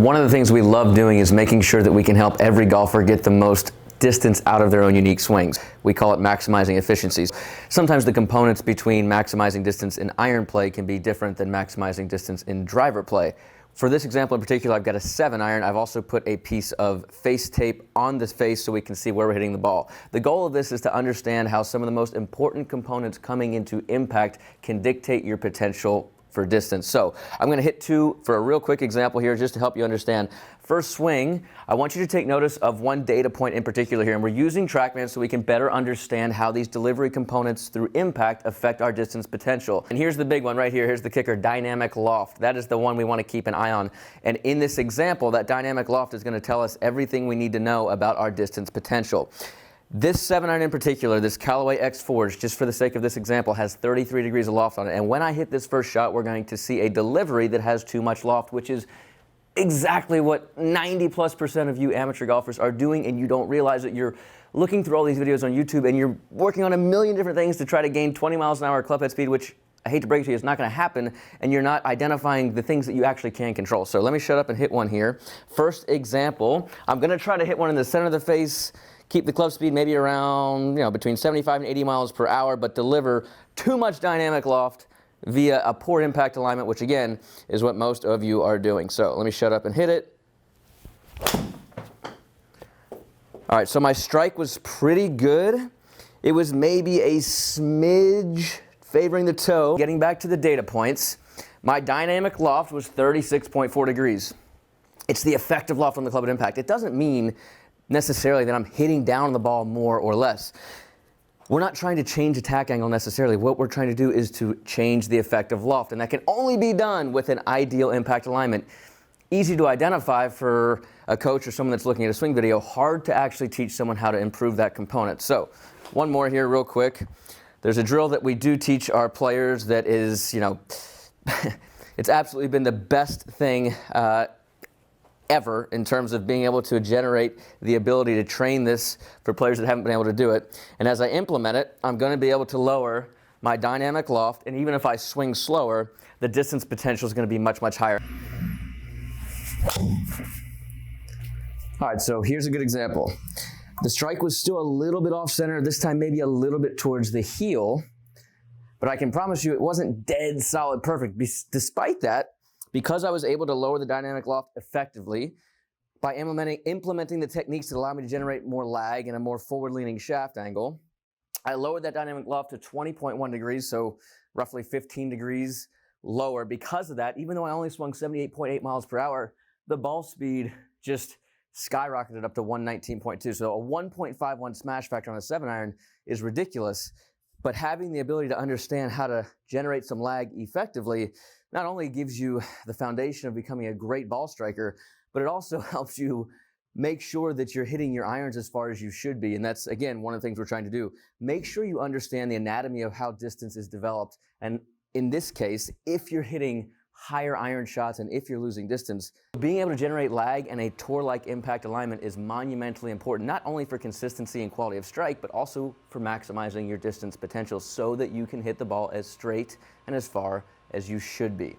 One of the things we love doing is making sure that we can help every golfer get the most distance out of their own unique swings. We call it maximizing efficiencies. Sometimes the components between maximizing distance in iron play can be different than maximizing distance in driver play. For this example in particular, I've got a 7-iron. I've also put a piece of face tape on this face so we can see where we're hitting the ball. The goal of this is to understand how some of the most important components coming into impact can dictate your potential for distance. So I'm going to hit two for a real quick example here just to help you understand. First swing, I want you to take notice of one data point in particular here, and we're using TrackMan so we can better understand how these delivery components through impact affect our distance potential. And here's the big one right here. Here's the kicker: dynamic loft. That is the one we want to keep an eye on. And in this example, that dynamic loft is going to tell us everything we need to know about our distance potential. This 7-iron in particular, this Callaway X Forge, just for the sake of this example, has 33 degrees of loft on it. And when I hit this first shot, we're going to see a delivery that has too much loft, which is exactly what 90+% of you amateur golfers are doing, and you don't realize it. You're looking through all these videos on YouTube, and you're working on a million different things to try to gain 20 miles an hour clubhead speed, which I hate to break it to you, it's not going to happen, and you're not identifying the things that you actually can control. So let me shut up and hit one here. First example, I'm going to try to hit one in the center of the face, keep the club speed maybe around, between 75 and 80 miles per hour, but deliver too much dynamic loft via a poor impact alignment, which again is what most of you are doing. So let me shut up and hit it. All right, so my strike was pretty good. It was maybe a smidge favoring the toe. Getting back to the data points, my dynamic loft was 36.4 degrees. It's the effective loft on the club at impact. It doesn't mean necessarily that I'm hitting down the ball more or less. We're not trying to change attack angle necessarily. What we're trying to do is to change the effective loft, and that can only be done with an ideal impact alignment. Easy to identify for a coach or someone that's looking at a swing video, hard to actually teach someone how to improve that component. So one more here real quick. There's a drill that we do teach our players that is, it's absolutely been the best thing ever in terms of being able to generate the ability to train this for players that haven't been able to do it. And as I implement it, I'm going to be able to lower my dynamic loft, and even if I swing slower, the distance potential is going to be much, much higher. All right, so here's a good example. The strike was still a little bit off center, this time maybe a little bit towards the heel, but I can promise you it wasn't dead solid perfect. Despite that, because I was able to lower the dynamic loft effectively by implementing the techniques that allow me to generate more lag and a more forward-leaning shaft angle, I lowered that dynamic loft to 20.1 degrees, so roughly 15 degrees lower. Because of that, even though I only swung 78.8 miles per hour, the ball speed just skyrocketed up to 119.2. So a 1.51 smash factor on a 7-iron is ridiculous, but having the ability to understand how to generate some lag effectively not only gives you the foundation of becoming a great ball striker, but it also helps you make sure that you're hitting your irons as far as you should be. And that's, again, one of the things we're trying to do. Make sure you understand the anatomy of how distance is developed. And in this case, if you're hitting higher iron shots and if you're losing distance, being able to generate lag and a tour-like impact alignment is monumentally important, not only for consistency and quality of strike, but also for maximizing your distance potential so that you can hit the ball as straight and as far as you should be.